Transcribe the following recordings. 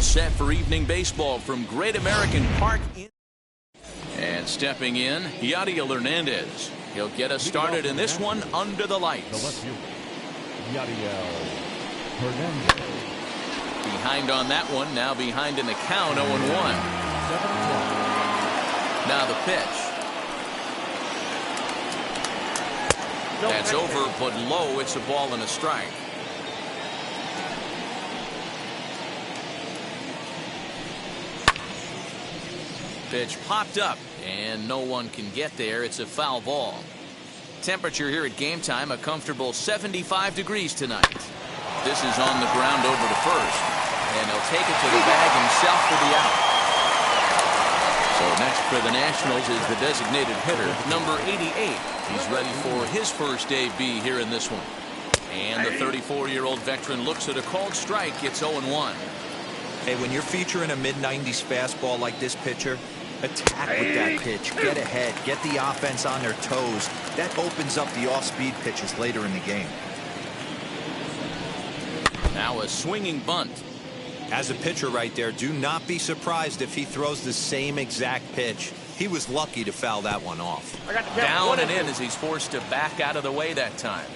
Set for evening baseball from Great American Park. And stepping in, Yadiel Hernandez. He'll get us started in this one under the lights. Yadiel Hernandez. Behind on that one, now behind in the count, 0-1. Now the pitch. That's over, but low. It's a ball and a strike. Pitch popped up, and no one can get there. It's a foul ball. Temperature here at game time, a comfortable 75 degrees tonight. This is on the ground over to first, and he'll take it to the bag himself for the out. So next for the Nationals is the designated hitter, number 88. He's ready for his first AB here in this one. And the 34-year-old veteran looks at a called strike. It's 0-1. Hey, when you're featuring a mid-90s fastball like this pitcher, attack with that pitch. Get ahead. Get the offense on their toes. That opens up the off-speed pitches later in the game. Now a swinging bunt. As a pitcher right there, do not be surprised if he throws the same exact pitch. He was lucky to foul that one off. Down and in as he's forced to back out of the way that time.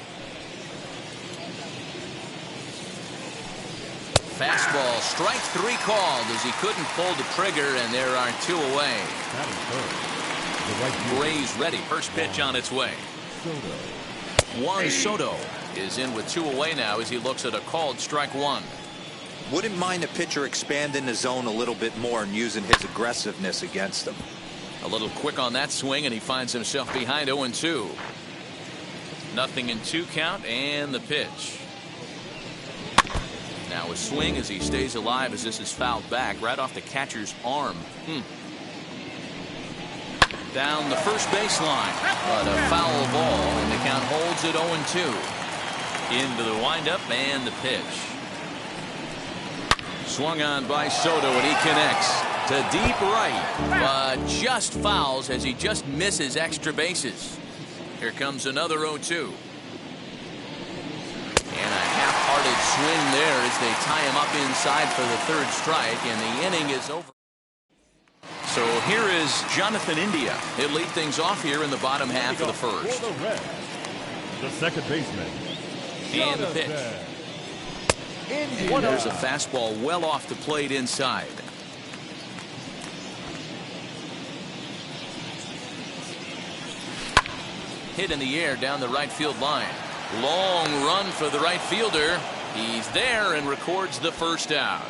Fastball, strike three called as he couldn't pull the trigger, and there are two away. Gray's ready. First pitch on its way. Juan Soto is in with two away now as he looks at a called strike one. Wouldn't mind a pitcher expanding the zone a little bit more and using his aggressiveness against him. A little quick on that swing, and he finds himself behind 0-2. Nothing in two count, and the pitch. Now a swing as he stays alive as this is fouled back right off the catcher's arm. Down the first baseline, but a foul ball, and the count holds at 0-2. Into the windup and the pitch. Swung on by Soto, and he connects to deep right, but just fouls as he just misses extra bases. Here comes another 0-2. And a half-hearted swing there as they tie him up inside for the third strike, and the inning is over. So here is Jonathan India. He'll lead things off here in the bottom half of the first. The second baseman. And the pitch. And there's a fastball well off the plate inside. Hit in the air down the right field line. Long run for the right fielder. He's there and records the first out.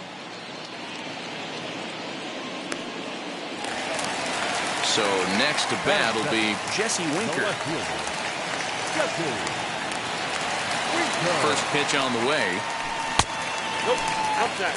So next to bat will be Jesse Winker. First pitch on the way. Nope, outside.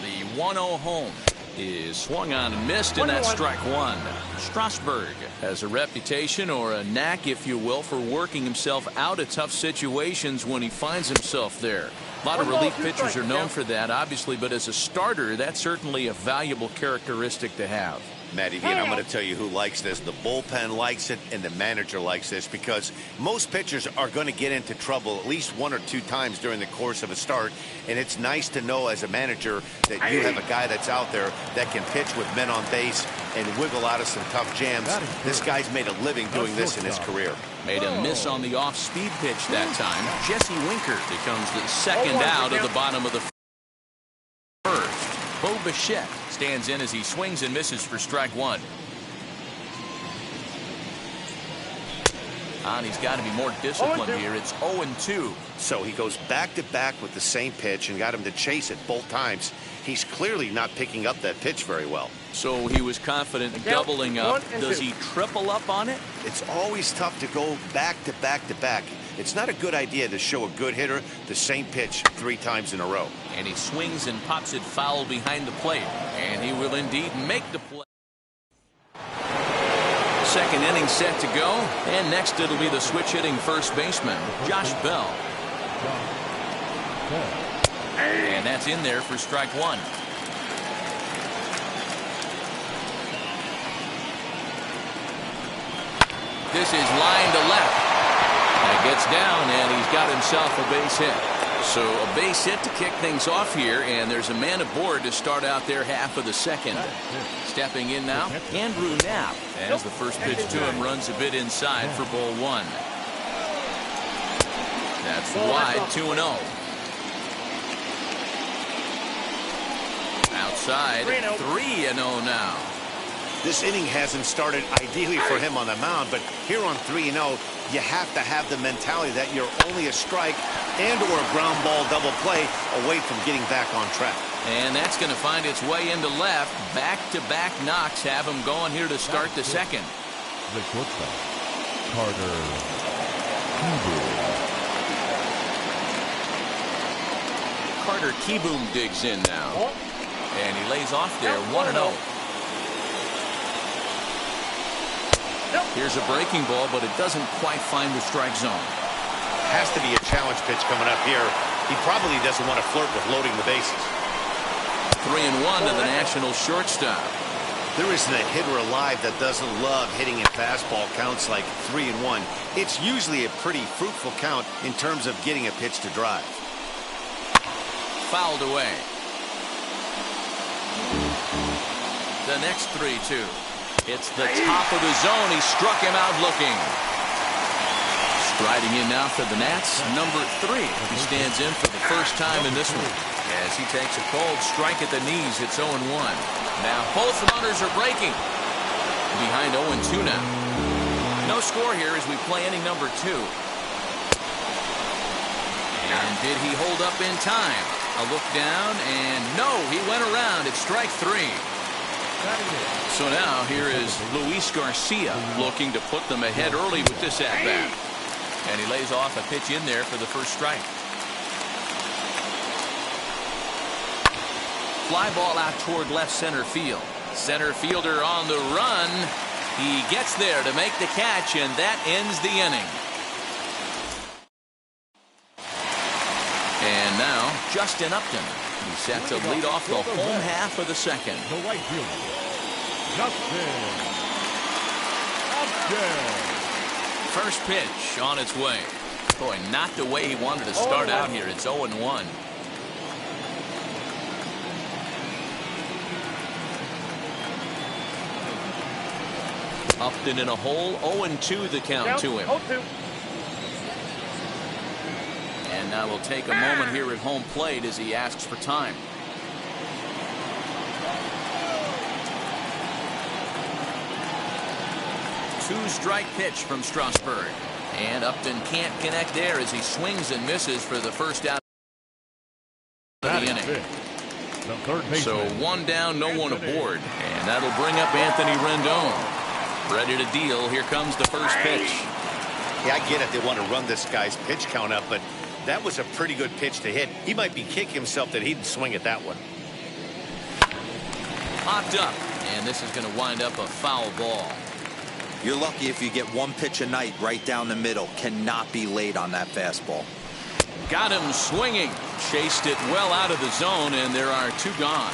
The 1-0 home is swung on and missed, and that's strike one. Strasburg has a reputation, or a knack if you will, for working himself out of tough situations when he finds himself there. A lot of relief pitchers are known for that, obviously, but as a starter, that's certainly a valuable characteristic to have. Matty V, and I'm going to tell you who likes this. The bullpen likes it, and the manager likes this, because most pitchers are going to get into trouble at least one or two times during the course of a start, and it's nice to know as a manager that you have a guy that's out there that can pitch with men on base and wiggle out of some tough jams. This guy's made a living doing this in his career. Made a miss on the off-speed pitch that time. Jesse Winker becomes the second out of the bottom of the first. Bo Bichette stands in as he swings and misses for strike one. And he's got to be more disciplined here. It's 0-2. So he goes back-to-back with the same pitch and got him to chase it both times. He's clearly not picking up that pitch very well. So he was confident doubling up. Does he triple up on it? It's always tough to go back-to-back-to-back. It's not a good idea to show a good hitter the same pitch 3 times in a row. And he swings and pops it foul behind the plate. And he will indeed make the play. Second inning set to go. And next it'll be the switch hitting first baseman, Josh Bell. And that's in there for strike 1. This is line to left. That gets down, and he's got himself a base hit. So a base hit to kick things off here, and there's a man aboard to start out their half of the second. Stepping in now, Andrew Knapp, as the first pitch to him runs a bit inside for ball 1. That's wide, 2-0. Outside, 3-0 now. This inning hasn't started ideally for him on the mound, but here on 3-0, you have to have the mentality that you're only a strike and or a ground ball double play away from getting back on track. And that's going to find its way into left. Back-to-back knocks have him going here to start the second. The shortstop, Carter Kieboom. Carter Kieboom digs in now. And he lays off there, 1-0. Here's a breaking ball, but it doesn't quite find the strike zone. Has to be a challenge pitch coming up here. He probably doesn't want to flirt with loading the bases. 3-1 to the National shortstop. There isn't a hitter alive that doesn't love hitting in fastball counts like 3-1. It's usually a pretty fruitful count in terms of getting a pitch to drive. Fouled away. The next 3-2. It's the top of the zone. He struck him out looking. Striding in now for the Nats, number 3. He stands in for the first time in this one. As he takes a cold strike at the knees, it's 0-1. Now both runners are breaking. Behind 0-2 now. No score here as we play inning number 2. And did he hold up in time? A look down, and no, he went around. It's strike 3. So now here is Luis Garcia looking to put them ahead early with this at-bat. And he lays off a pitch in there for the first strike. Fly ball out toward left center field. Center fielder on the run. He gets there to make the catch, and that ends the inning. And now Justin Upton. He's set to lead off the home half of the second. The right fielder, Justin Upton. First pitch on its way. Boy, not the way he wanted to start out here. It's 0-1. Upton in a hole. 0-2 the count to him. 0-2. And now we'll take a moment here at home plate as he asks for time. Two-strike pitch from Strasburg. And Upton can't connect there as he swings and misses for the first out of the inning. The third baseman. So one down, no one aboard. And that'll bring up Anthony Rendon. Ready to deal. Here comes the first pitch. Yeah, I get it. They want to run this guy's pitch count up, but that was a pretty good pitch to hit. He might be kicking himself that he didn't swing at that one. Popped up. And this is going to wind up a foul ball. You're lucky if you get one pitch a night right down the middle. Cannot be late on that fastball. Got him swinging. Chased it well out of the zone, and there are 2 gone.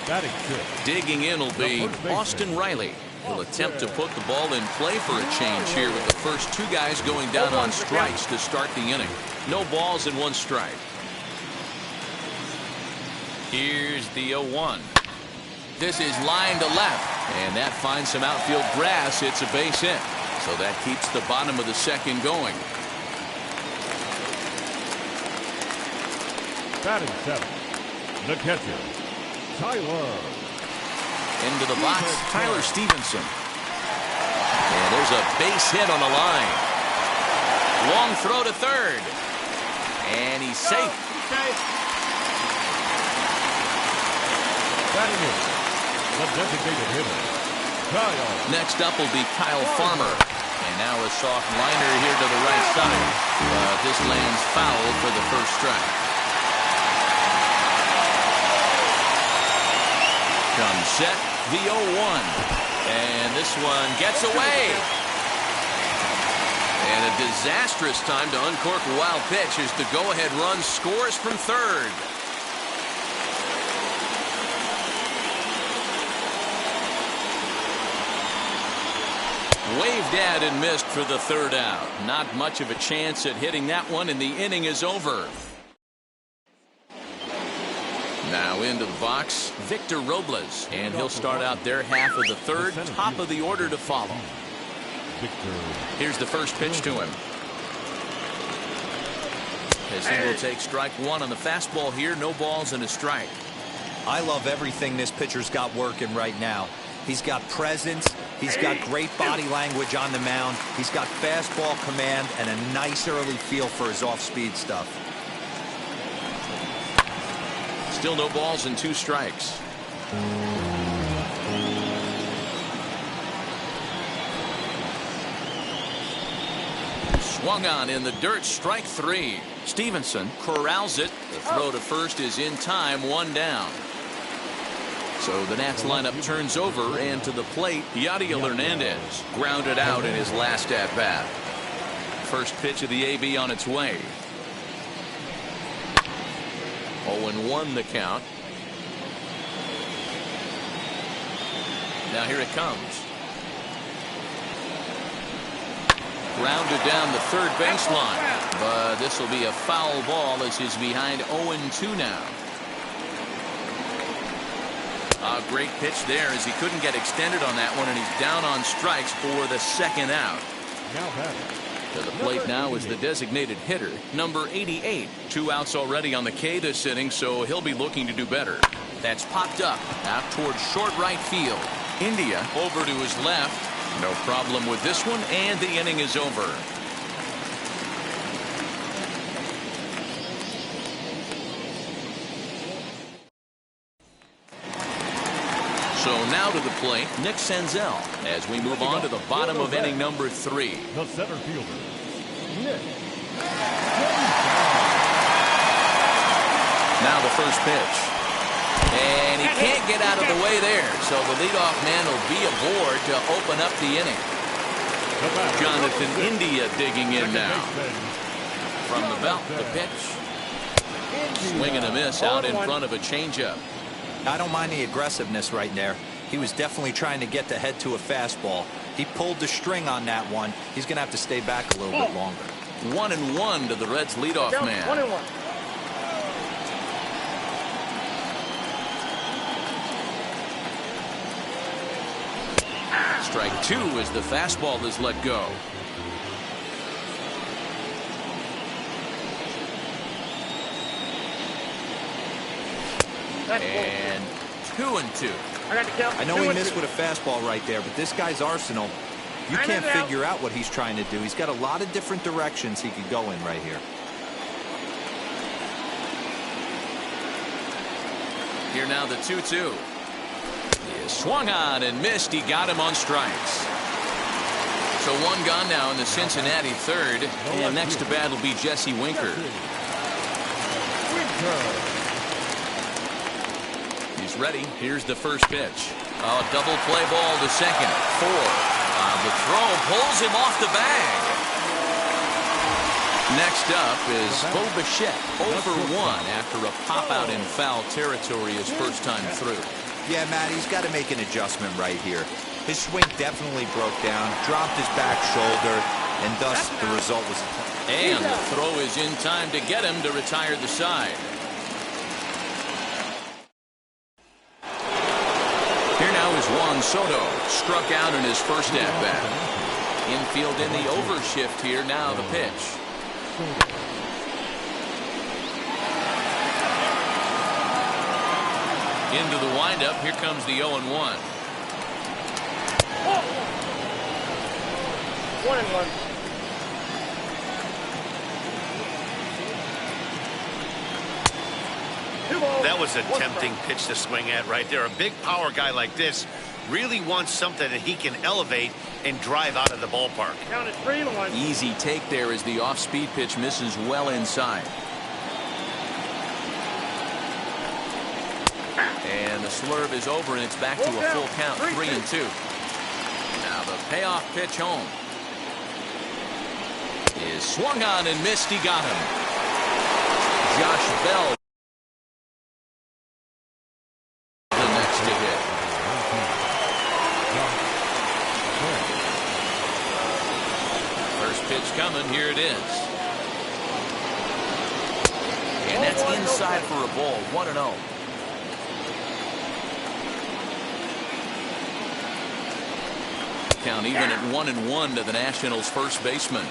Batting fifth. Digging in will be Austin Riley. He'll attempt to put the ball in play for a change here with the first 2 guys going down on strikes to start the inning. No balls and 1 strike. Here's the 0-1. This is line to left, and that finds some outfield grass. It's a base hit, so that keeps the bottom of the second going. Batting seventh. The catcher, Tyler. Into the box, Tyler Stevenson. And there's a base hit on the line. Long throw to third. And he's safe. Okay. Batting in, the designated hitter, Kyle. Next up will be Kyle Farmer. And now a soft liner here to the right side. But this lands foul for the first strike. Comes set, the 0-1. And this one gets away. And a disastrous time to uncork a wild pitch as the go-ahead run scores from third. Waved at and missed for the third out. Not much of a chance at hitting that one, and the inning is over. Now into the box, Victor Robles, and he'll start out their half of the third, top of the order to follow. Here's the first pitch to him. As he will take strike one on the fastball here, no balls and a strike. I love everything this pitcher's got working right now. He's got presence. He's got great body language on the mound. He's got fastball command and a nice early feel for his off-speed stuff. Still no balls and 2 strikes. Swung on in the dirt, strike 3. Stevenson corrals it. The throw to first is in time, 1 down. So the Nats lineup turns over, and to the plate, Yadiel Hernandez grounded out in his last at-bat. First pitch of the AB on its way. 0-1 the count. Now here it comes. Grounded down the third baseline, but this will be a foul ball as he's behind 0-2 now. A great pitch there as he couldn't get extended on that one, and he's down on strikes for the second out. To the plate now is the designated hitter, number 88. 2 outs already on the K this inning, so he'll be looking to do better. That's popped up out towards short right field. India over to his left. No problem with this one, and the inning is over. So now to the plate, Nick Senzel, as we move on to the bottom of inning number 3. The center fielder, Nick. Now the first pitch. And he can't get out of the way there, so the leadoff man will be aboard to open up the inning. Jonathan India digging in now. From the belt, the pitch. Swing and a miss out in front of a changeup. I don't mind the aggressiveness right there. He was definitely trying to get the head to a fastball. He pulled the string on that one. He's going to have to stay back a little bit longer. 1-1 to the Reds leadoff man. 1-1. Strike 2 as the fastball is let go. And 2-2. I got the count. I know he missed with a fastball right there, but this guy's arsenal, you can't figure out what he's trying to do. He's got a lot of different directions he could go in right here. Here now the 2-2. He swung on and missed. He got him on strikes. So 1 gone now in the Cincinnati third. And next to bat will be Jesse Winker. He's ready. Here's the first pitch. A double play ball to second. 4. The throw pulls him off the bag. Next up is Bo Bichette, 0 for 1 after a pop-out in foul territory his first time through. Yeah, Matt, he's got to make an adjustment right here. His swing definitely broke down, dropped his back shoulder, and thus the result was... And the throw is in time to get him to retire the side. Here now is Juan Soto, struck out in his first at-bat. Infield in the overshift here, now the pitch. Into the windup, here comes the 0-1. 1-1. was a tempting pitch to swing at right there. A big power guy like this really wants something that he can elevate and drive out of the ballpark. Count it 3-1. Easy take there as the off-speed pitch misses well inside. And the slurve is over, and it's back to a full count, 3-2. Now the payoff pitch home is swung on and missed. He got him. Josh Bell the next to hit. First pitch coming. Here it is. And that's inside for a ball. 1-0. Count even at 1-1 to the Nationals' first baseman.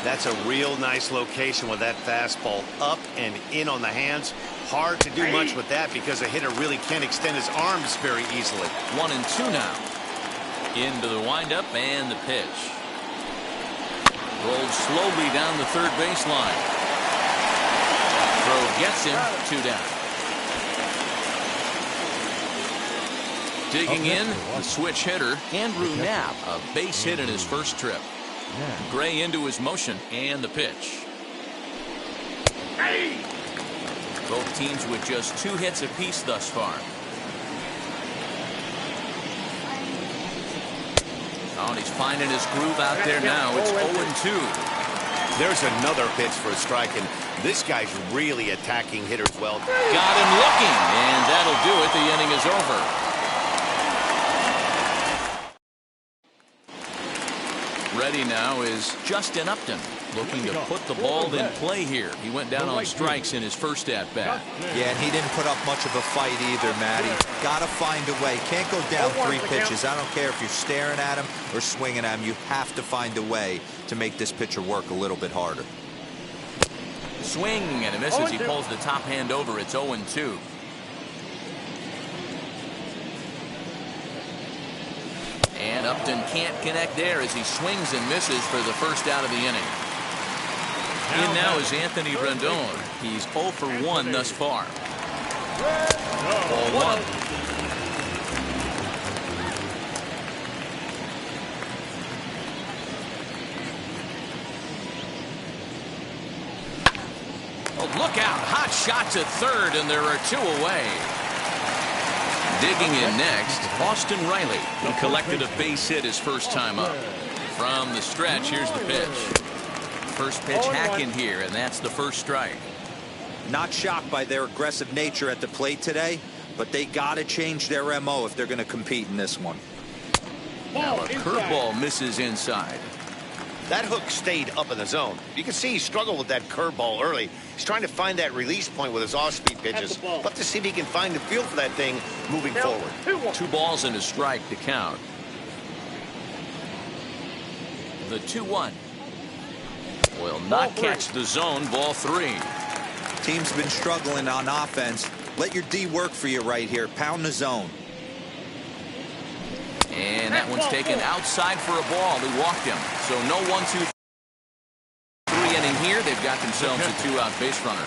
That's a real nice location with that fastball up and in on the hands. Hard to do much with that because a hitter really can't extend his arms very easily. 1-2 now. Into the windup and the pitch. Rolled slowly down the third baseline. Throw gets him. 2 down. Digging in, the switch hitter, Andrew Knapp, a base hit in his first trip. Gray into his motion, and the pitch. Both teams with just 2 hits apiece thus far. Oh, and he's finding his groove out there now. It's 0-2. There's another pitch for a strike, and this guy's really attacking hitters well. Got him looking, and that'll do it. The inning is over. Ready now is Justin Upton, looking to put the ball in play here. He went down on strikes in his first at-bat. Yeah, and he didn't put up much of a fight either, Matty. Gotta find a way. Can't go down 3 pitches. I don't care if you're staring at him or swinging at him. You have to find a way to make this pitcher work a little bit harder. Swing, and it misses. He pulls the top hand over. It's 0-2. And Upton can't connect there as he swings and misses for the first out of the inning. In now is Anthony Rendon. He's 0 for 1 thus far. Ball 1. Oh, look out. Hot shot to third, and there are 2 away. Digging in next, Austin Riley. He collected a base hit his first time up. From the stretch, here's the pitch. First pitch hack in here, and that's the first strike. Not shocked by their aggressive nature at the plate today, but they got to change their MO if they're going to compete in this one. Now a curveball misses inside. That hook stayed up in the zone. You can see he struggled with that curveball early. He's trying to find that release point with his off-speed pitches. But to see if he can find the feel for that thing moving forward. 2 balls and a strike to count. The 2-1 will not catch the zone. Ball 3. Team's been struggling on offense. Let your D work for you right here. Pound the zone. And that one's taken outside for a ball. He walked him. So no 1-2-3 inning here. They've got themselves a 2-out base runner.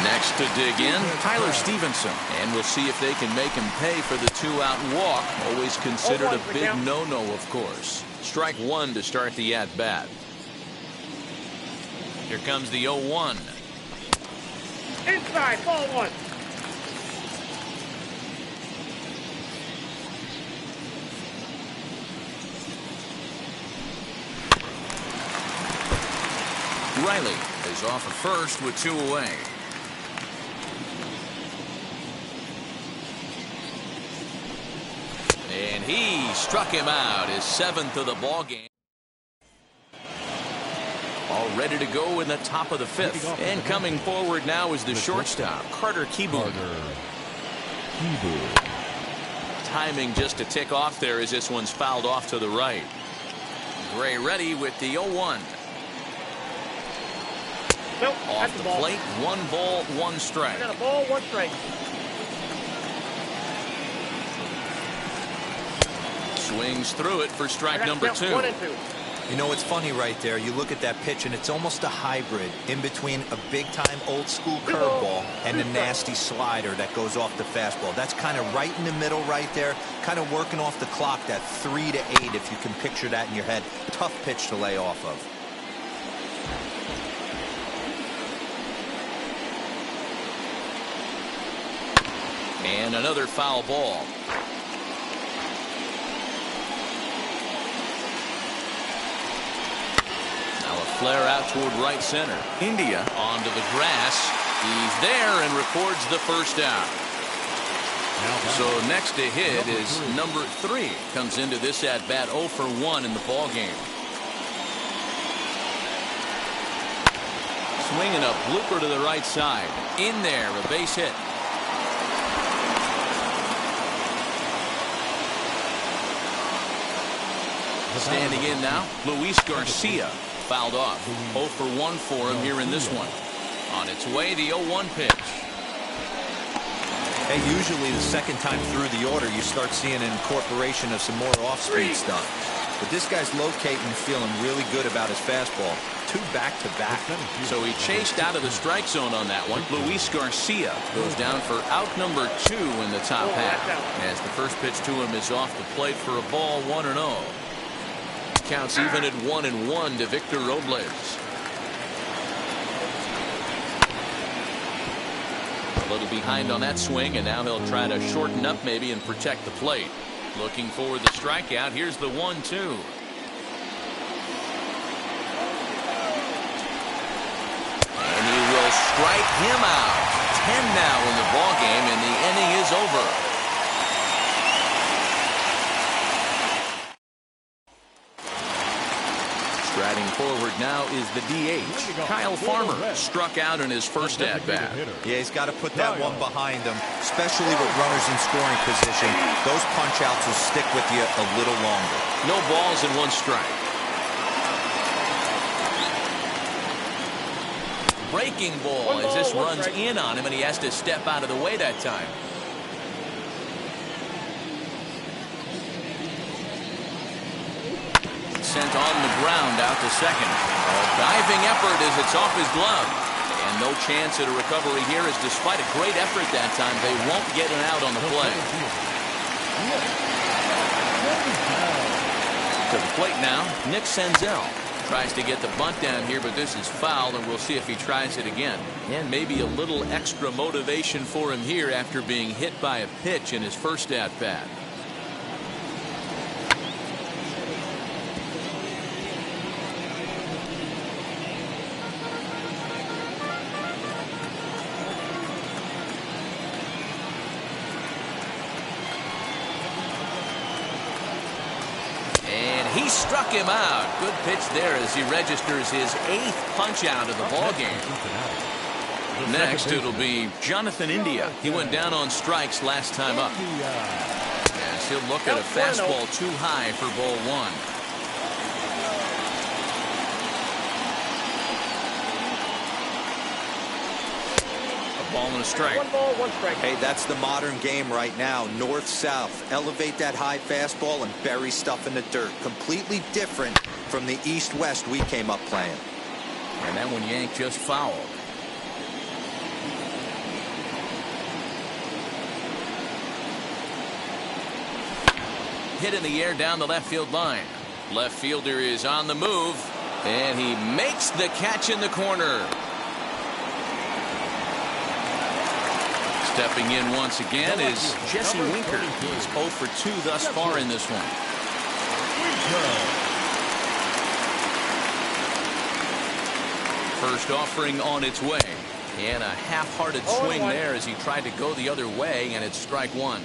Next to dig in, Tyler Stevenson. And we'll see if they can make him pay for the 2-out walk. Always considered a big no-no, of course. Strike 1 to start the at-bat. Here comes the 0-1. Inside, ball 1. Riley is off at first with 2 away. And he struck him out, his 7th of the ball game. All ready to go in the top of the 5th. And coming forward now is the shortstop, Carter Kieboom. Timing just to tick off there as this one's fouled off to the right. Gray ready with the 0-1. Nope, Off the plate, 1 ball, 1 strike. I got a ball, 1 strike. Swings through it for strike number 2. 1-2. You know, it's funny right there. You look at that pitch, and it's almost a hybrid in between a big-time old-school curveball and a nasty slider that goes off the fastball. That's kind of right in the middle right there, kind of working off the clock, that 3 to 8, if you can picture that in your head. Tough pitch to lay off of. And another foul ball. Flare out toward right center. India onto the grass. He's there and records the first out. So next to hit is number 3. Comes into this at bat 0 for 1 in the ball game. Swinging a blooper to the right side. In there, a base hit. Standing in now, Luis Garcia. Fouled off. 0 for 1 for him here in this one. On its way, the 0-1 pitch. Hey, usually the second time through the order, you start seeing an incorporation of some more off-speed stuff. But this guy's locating and feeling really good about his fastball. 2 back-to-back. So he chased out of the strike zone on that one. Luis Garcia goes down for out number 2 in the top half. As the first pitch to him is off the plate for a ball, 1-0. Counts even at 1-1 to Victor Robles. A little behind on that swing, and now he'll try to shorten up maybe and protect the plate. Looking for the strikeout. Here's the 1-2. And he will strike him out. 10 now in the ball game, and the inning is over. Striding forward now is the DH. Kyle Farmer struck out in his first at-bat. Yeah, he's got to put that one behind him, especially with runners in scoring position. Those punch-outs will stick with you a little longer. No balls and 1 strike. Breaking ball as this runs in on him, and he has to step out of the way that time. Sent on the ground out to second. A diving effort as it's off his glove. And no chance at a recovery here, as despite a great effort that time, they won't get an out on the play. To the plate now, Nick Senzel. Tries to get the bunt down here, but this is foul, and we'll see if he tries it again. And maybe a little extra motivation for him here after being hit by a pitch in his first at-bat. He struck him out. Good pitch there as he registers his 8th punch out of the ball game. Next, it'll be Jonathan India. He went down on strikes last time up. As he'll look at a fastball too high for ball 1. Ball and a strike. 1 ball, 1 strike. Hey, that's the modern game right now. North-south. Elevate that high fastball and bury stuff in the dirt. Completely different from the east-west we came up playing. And that one yanked just foul. Hit in the air down the left field line. Left fielder is on the move, and he makes the catch in the corner. Stepping in once again is Jesse Winker. He's 0 for 2 thus far in this one. First offering on its way. And a half-hearted swing there as he tried to go the other way, and it's strike 1.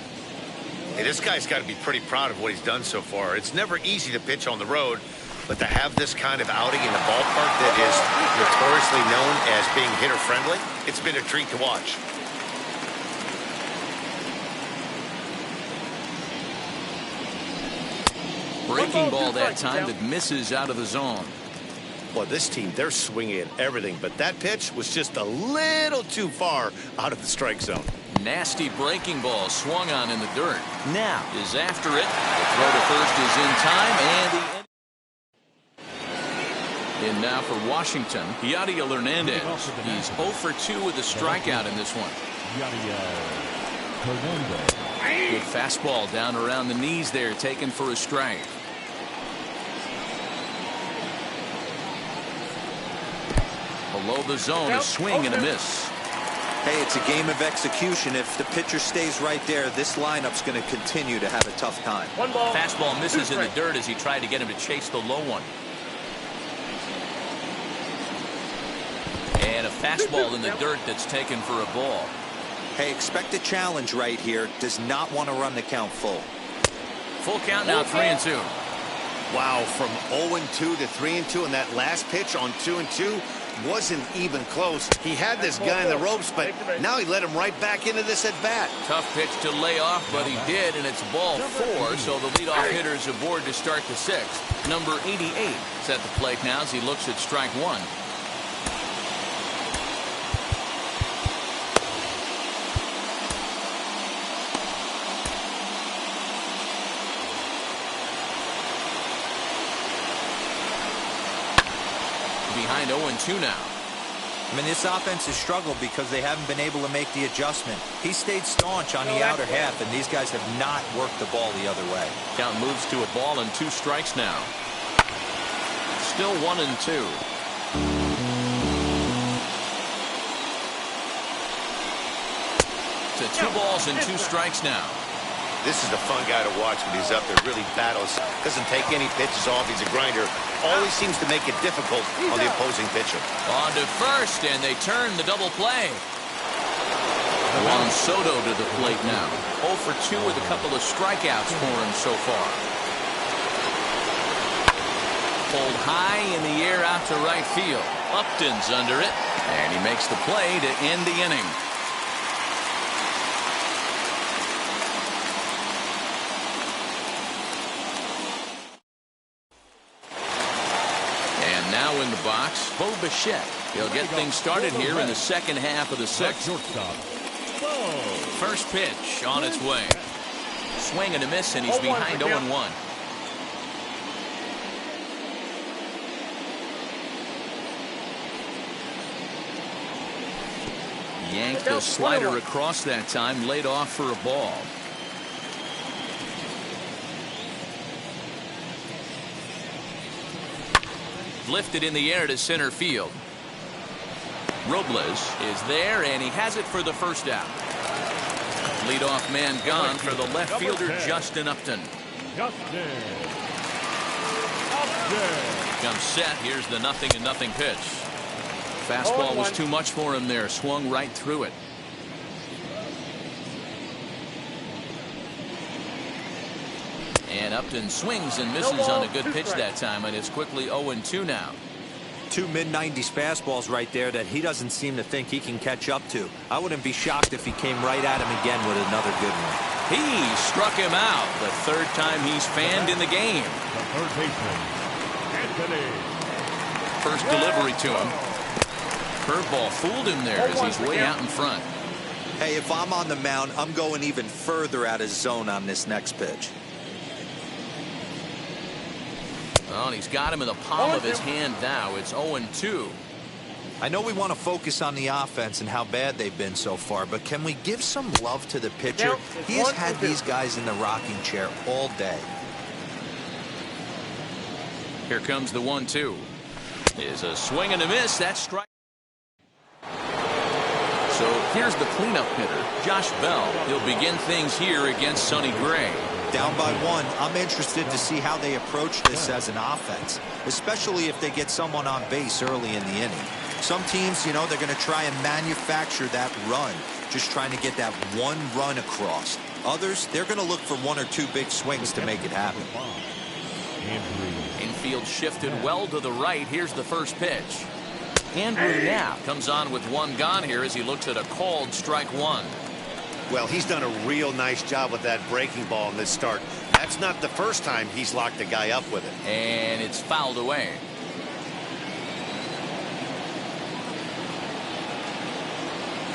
Hey, this guy's got to be pretty proud of what he's done so far. It's never easy to pitch on the road, but to have this kind of outing in a ballpark that is notoriously known as being hitter-friendly, it's been a treat to watch. Breaking ball that time that misses out of the zone. Well, this team, they're swinging at everything, but that pitch was just a little too far out of the strike zone. Nasty breaking ball swung on in the dirt. Now is after it. The throw to first is in time, and the In now for Washington, Yadier Hernandez. He's 0 for 2 with a strikeout in this one. Good fastball down around the knees there, taken for a strike. Below the zone, a swing and a miss. Hey, it's a game of execution. If the pitcher stays right there, this lineup's going to continue to have a tough time. One ball. Fastball misses in the dirt as he tried to get him to chase the low one. And a fastball in the dirt that's taken for a ball. Hey, expect a challenge right here. Does not want to run the count full. Full count now, 3-2. Wow, from 0-2 to 3-2, and that last pitch on 2-2 wasn't even close. He had this guy in the ropes, but now he let him right back into this at bat. Tough pitch to lay off, but he did, and it's ball 4, so the leadoff hitter is aboard to start the 6th. Number 88 is at the plate now as he looks at strike 1. Behind 0-2 now. I mean, this offense has struggled because they haven't been able to make the adjustment. He stayed staunch on the outer half, and these guys have not worked the ball the other way. Count moves to a ball and 2 strikes now. Still 1-2. To 2 balls and 2 strikes now. This is a fun guy to watch when he's up there. Really battles. Doesn't take any pitches off. He's a grinder. Always seems to make it difficult on the opposing pitcher. On to first, and they turn the double play. Juan Soto to the plate now. 0 for 2 with a couple of strikeouts for him so far. Pulled high in the air out to right field. Upton's under it, and he makes the play to end the inning. Now in the box, Bo Bichette. He'll get things started here in the second half of the 6th. First pitch on its way. Swing and a miss, and he's behind 0-1. Yanked the slider across that time, laid off for a ball. Lifted in the air to center field. Robles is there, and he has it for the first out. Leadoff man gone for the left fielder, Justin Upton. Comes set. Here's the 0-0 pitch. Fastball was too much for him there. Swung right through it. And Upton swings and misses on a good pitch that time, and it's quickly 0-2 now. 2 mid-90s fastballs right there that he doesn't seem to think he can catch up to. I wouldn't be shocked if he came right at him again with another good one. He struck him out the 3rd time he's fanned in the game. The third baseman, Anthony. First delivery to him. Curveball fooled him there as he's way out in front. Hey, if I'm on the mound, I'm going even further out of zone on this next pitch. Well, and he's got him in the palm of his hand now. It's 0-2. I know we want to focus on the offense and how bad they've been so far, but can we give some love to the pitcher? He has had these guys in the rocking chair all day. Here comes the 1-2. Is a swing and a miss. That's strike. So here's the cleanup hitter, Josh Bell. He'll begin things here against Sonny Gray. Down by 1, I'm interested to see how they approach this as an offense, especially if they get someone on base early in the inning. Some teams, you know, they're going to try and manufacture that run, just trying to get that one run across. Others, they're going to look for 1 or 2 big swings to make it happen. Infield shifted well to the right. Here's the first pitch. Andrew Knapp comes on with 1 gone here as he looks at a called strike 1. Well, he's done a real nice job with that breaking ball in this start. That's not the first time he's locked a guy up with it. And it's fouled away.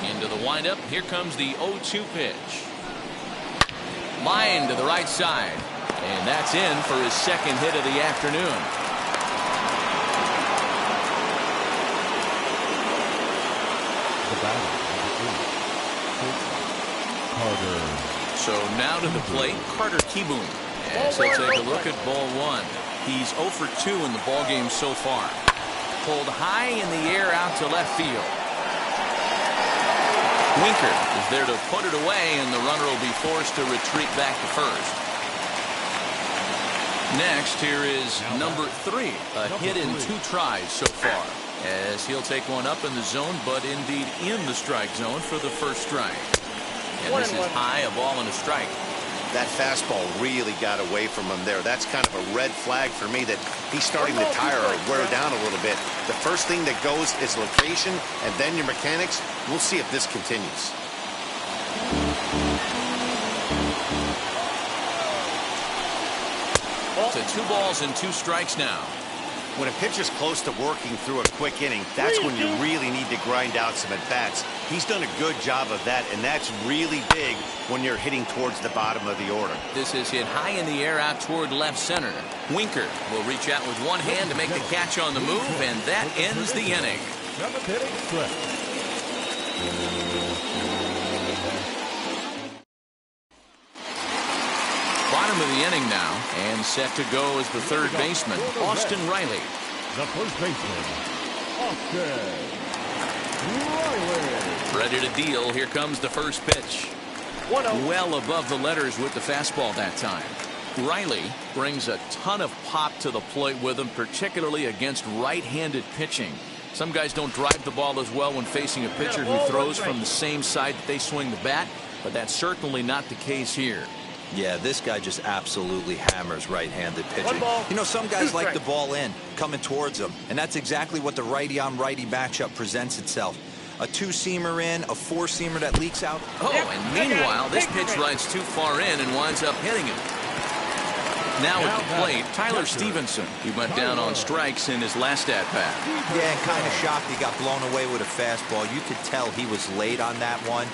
Into the windup. Here comes the 0-2 pitch. Line to the right side. And that's in for his 2nd hit of the afternoon. Carter. So now to the plate, Carter Kieboom. As he'll take a look at ball one. He's 0 for 2 in the ball game so far. Pulled high in the air out to left field. Winker is there to put it away, and the runner will be forced to retreat back to first. Next, here is number 3. A hit in 2 tries so far, as he'll take one up in the zone, but indeed in the strike zone for the first strike. And this is high, a ball and a strike. That fastball really got away from him there. That's kind of a red flag for me that he's starting to tire or wear down a little bit. The first thing that goes is location and then your mechanics. We'll see if this continues. To 2 balls and 2 strikes now. When a pitcher's close to working through a quick inning, that's when you really need to grind out some at-bats. He's done a good job of that, and that's really big when you're hitting towards the bottom of the order. This is hit high in the air out toward left center. Winker will reach out with one hand to make the catch on the move, and that ends the inning. Bottom of the inning now, and set to go is the third baseman, Austin Riley. The first baseman, Austin Riley. Ready to deal. Here comes the first pitch. Well above the letters with the fastball that time. Riley brings a ton of pop to the plate with him, particularly against right-handed pitching. Some guys don't drive the ball as well when facing a pitcher who throws from the same side that they swing the bat, but that's certainly not the case here. Yeah, this guy just absolutely hammers right-handed pitching. You know, some guys like the ball in, coming towards them, and that's exactly what the righty-on-righty matchup presents itself. A 2-seamer in, a 4-seamer that leaks out. Oh, and meanwhile, this pitch rides too far in and winds up hitting him. Now at the plate, Tyler Stevenson. He went down on strikes in his last at-bat. Yeah, and kind of shocked he got blown away with a fastball. You could tell he was late on that one,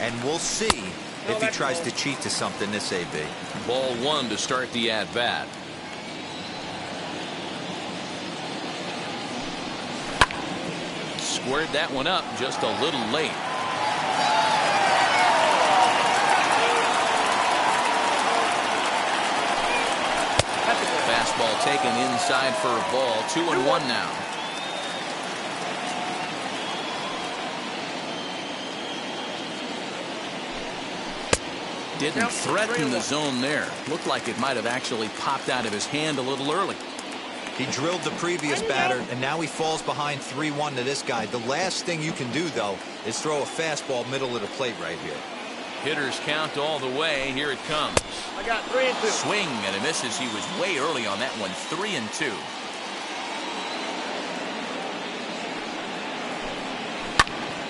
and we'll see if he tries to cheat to something this AB. Ball 1 to start the at-bat. Squared that one up just a little late. Fastball taken inside for a ball. 2-1 now. Didn't threaten the zone there. Looked like it might have actually popped out of his hand a little early. He drilled the previous batter, and now he falls behind 3-1 to this guy. The last thing you can do, though, is throw a fastball middle of the plate right here. Hitters count all the way. Here it comes. I got 3-2. Swing and a misses. He was way early on that one. 3-2.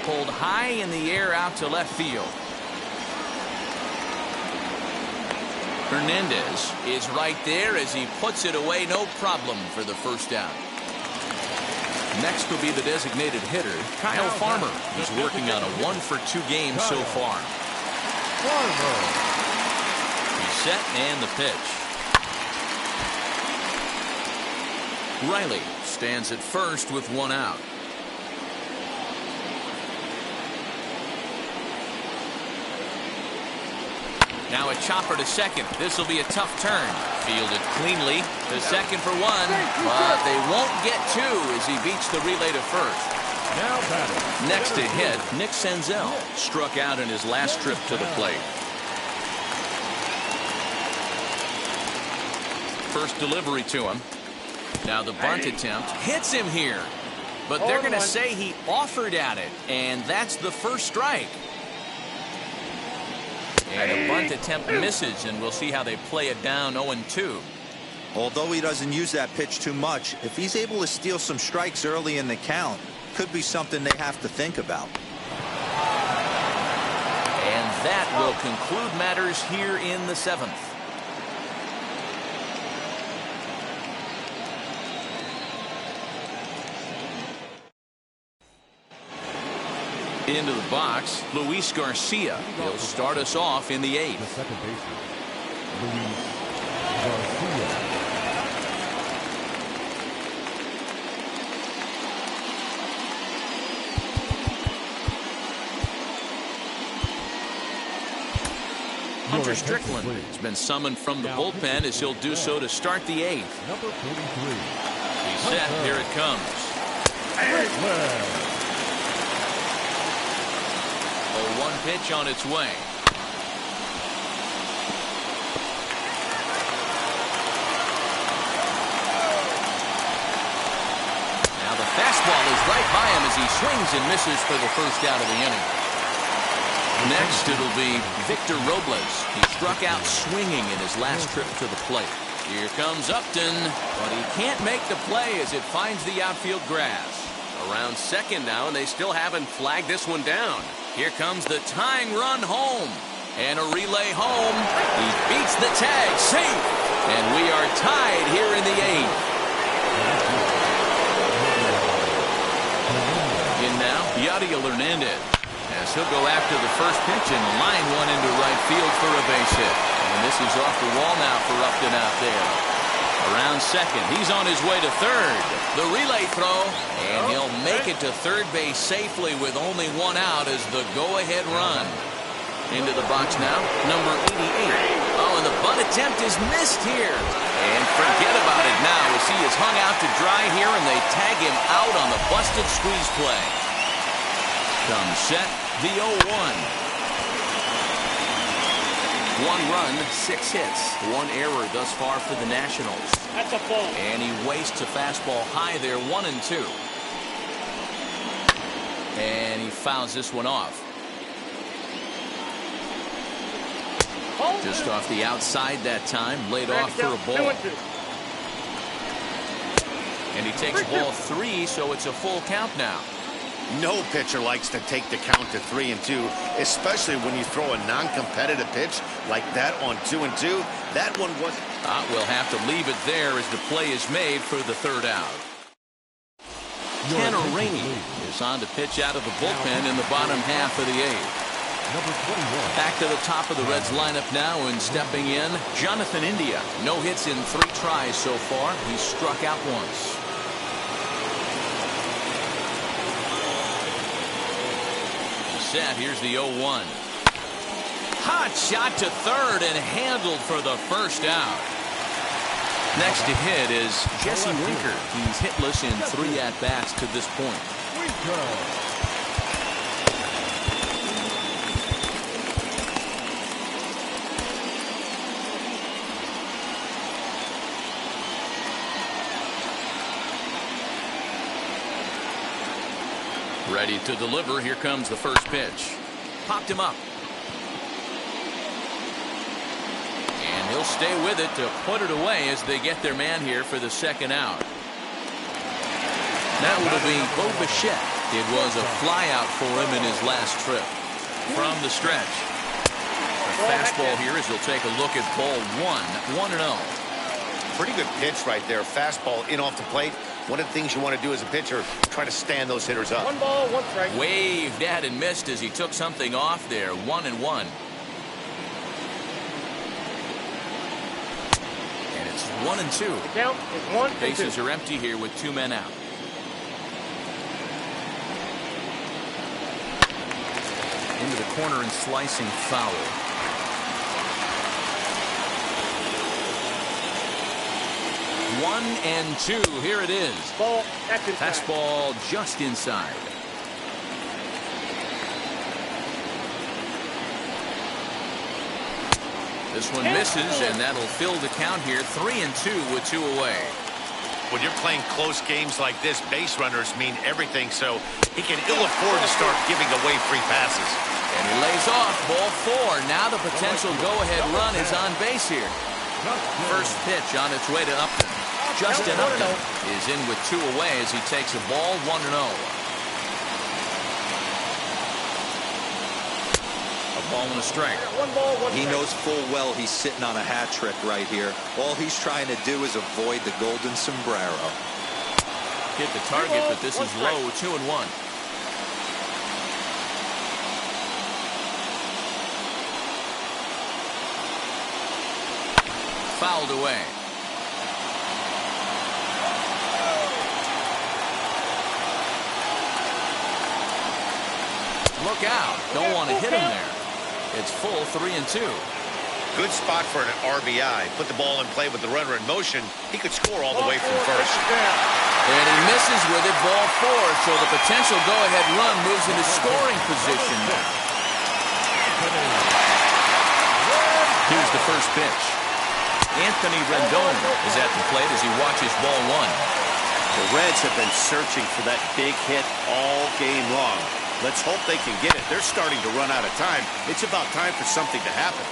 Pulled high in the air out to left field. Hernandez is right there as he puts it away. No problem for the first out. Next will be the designated hitter, Kyle Farmer. He's working on a 1-for-2 game so far. He's set and the pitch. Riley stands at first with 1 out. Now a chopper to second. This will be a tough turn. Fielded cleanly to second for 1, but they won't get 2 as he beats the relay to first. Now batting. Next to hit, Nick Senzel struck out in his last trip to the plate. First delivery to him. Now the bunt attempt hits him here, but they're going to say he offered at it, and that's the first strike. And a bunt attempt misses, and we'll see how they play it down 0-2. Although he doesn't use that pitch too much, if he's able to steal some strikes early in the count, could be something they have to think about. And that will conclude matters here in the 7th. Into the box, Luis Garcia. He'll start us off in the 8th. The second baseman, Luis Garcia. Mr. Strickland has been summoned from the bullpen as he'll do so to start the 8th. Number 43. He's set. Here it comes. 0-1 pitch on its way. Now the fastball is right by him as he swings and misses for the first out of the inning. Next, it'll be Victor Robles. He struck out swinging in his last trip to the plate. Here comes Upton, but he can't make the play as it finds the outfield grass. Around second now, and they still haven't flagged this one down. Here comes the tying run home. And a relay home. He beats the tag. Safe. And we are tied here in the 8th. In now, Yadiel Hernandez. As he'll go after the first pitch and line one into right field for a base hit. And this is off the wall now for Upton out there. Around second, he's on his way to third. The relay throw, and he'll make it to third base safely with only one out as the go-ahead run. Into the box now, number 88. Oh, and the bunt attempt is missed here. And forget about it now as he is hung out to dry here, and they tag him out on the busted squeeze play. Comes set, the 0-1. 1 run, 6 hits, 1 error thus far for the Nationals. That's a ball. And he wastes a fastball high there, 1-2. And he fouls this one off. Just off the outside that time, laid off for a ball. And he takes ball 3, so it's a full count now. No pitcher likes to take the count to 3-2, especially when you throw a non-competitive pitch like that on 2-2. That one wasn't. We'll have to leave it there as the play is made for the third out. Tanner Rainey is on to pitch out of the bullpen in the bottom half of the 8th. Number 21. Back to the top of the Reds lineup now, and stepping in, Jonathan India. No hits in 3 tries so far. He's struck out once. Set. Here's the 0-1. Hot shot to third and handled for the first out. Next to hit is Jesse Winker. He's hitless in 3 at-bats to this point. Ready to deliver. Here comes the first pitch. Popped him up. And he'll stay with it to put it away as they get their man here for the second out. Now it'll be Bo Bichette. It was a flyout for him in his last trip. From the stretch. The fastball here as he'll take a look at ball 1. 1-0. Pretty good pitch right there. Fastball in off the plate. One of the things you want to do as a pitcher, try to stand those hitters up. 1 ball, 1 strike. Waved at and missed as he took something off there. 1-1. And it's 1-2. The count is 1 and 2. Bases are empty here with 2 men out. Into the corner and slicing foul. 1-2. Here it is. Ball, that's inside. Fastball just inside. This one misses, and that'll fill the count here. 3-2 with 2 away. When you're playing close games like this, base runners mean everything, so he can ill afford to start giving away free passes. And he lays off ball 4. Now the potential go-ahead run is on base here. First pitch on its way to Upton. Justin Upton is in with 2 away as he takes a ball. 1-0. A ball and a strike. 1 ball, 1 He strike. knows full well he's sitting on a hat trick right here. All he's trying to do is avoid the golden sombrero. Hit the target, but this is low. 2-1. Fouled away. Look out. Don't want to hit him there. It's full. 3-2. Good spot for an RBI. Put the ball in play with the runner in motion. He could score all the way from first. And he misses with it, ball 4. So the potential go-ahead run moves into scoring position. Here's the first pitch. Anthony Rendon is at the plate as he watches ball 1. The Reds have been searching for that big hit all game long. Let's hope they can get it. They're starting to run out of time. It's about time for something to happen.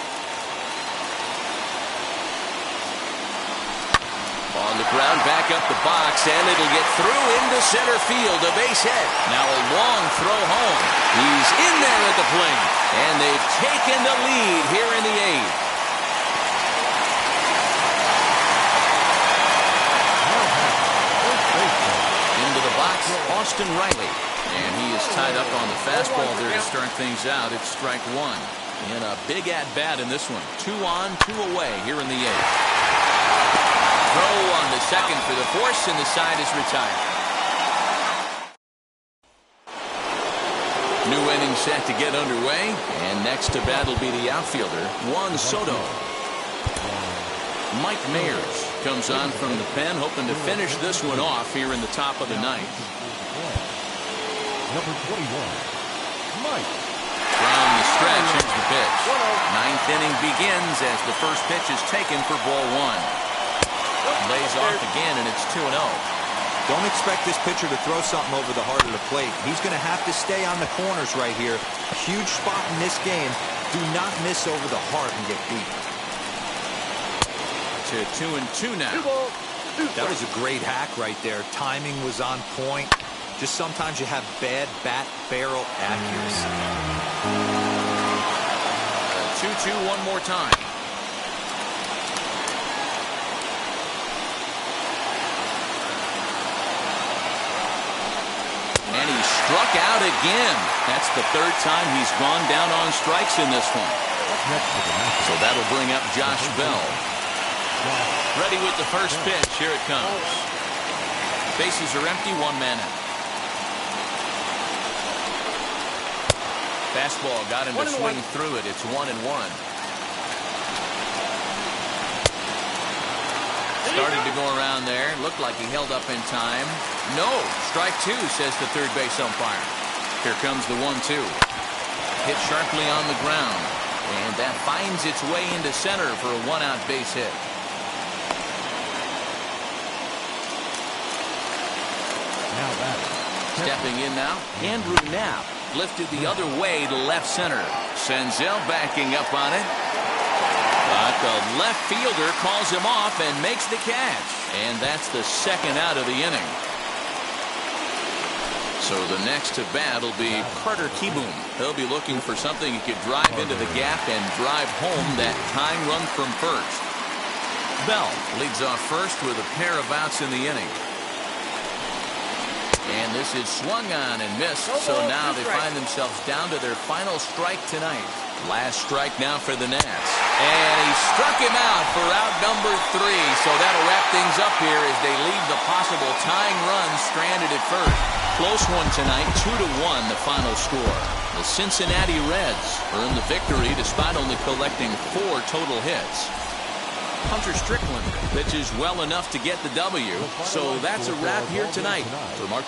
On the ground, back up the box, and it'll get through into center field. A base hit. Now a long throw home. He's in there at the plate, and they've taken the lead here in the 8th. Into the box, Austin Riley. And he is tied up on the fastball there to start things out. It's strike 1. And a big at-bat in this one. 2 on, 2 away here in the 8th. Throw on the second for the force, and the side is retired. New inning set to get underway, and next to bat will be the outfielder, Juan Soto. Mike Mayers comes on from the pen, hoping to finish this one off here in the top of the 9th. Number 21, Mike. From the stretch, here's the pitch. 9th inning begins as the first pitch is taken for ball 1. Lays off again, and it's 2-0. Don't expect this pitcher to throw something over the heart of the plate. He's going to have to stay on the corners right here. Huge spot in this game. Do not miss over the heart and get beat. To 2-2 now. That was a great hack right there. Timing was on point. Just sometimes you have bad bat barrel accuracy. 2-2 one more time. And he struck out again. That's the 3rd time he's gone down on strikes in this one. So that'll bring up Josh Bell. Ready with the first pitch. Here it comes. Bases are empty, 1 man out. Fastball got him to swing through it. It's 1-1. Started to go around there. Looked like he held up in time. No. Strike 2, says the third base umpire. Here comes the 1-2. Hit sharply on the ground. And that finds its way into center for a 1-out base hit. Now that. Stepping in now, Andrew Knapp lifted the other way to left center. Senzel backing up on it. But the left fielder calls him off and makes the catch. And that's the 2nd out of the inning. So the next to bat will be Carter Kieboom. He'll be looking for something he could drive into the gap and drive home that tying run from first. Bell leads off first with a pair of outs in the inning. And this is swung on and missed, so now they find themselves down to their final strike tonight. Last strike now for the Nats. And he struck him out for out number 3, so that'll wrap things up here as they leave the possible tying run stranded at first. Close one tonight, 2-1 the final score. The Cincinnati Reds earn the victory despite only collecting 4 total hits. Hunter Strickland pitches well enough to get the W, so that's a wrap here tonight. For Mark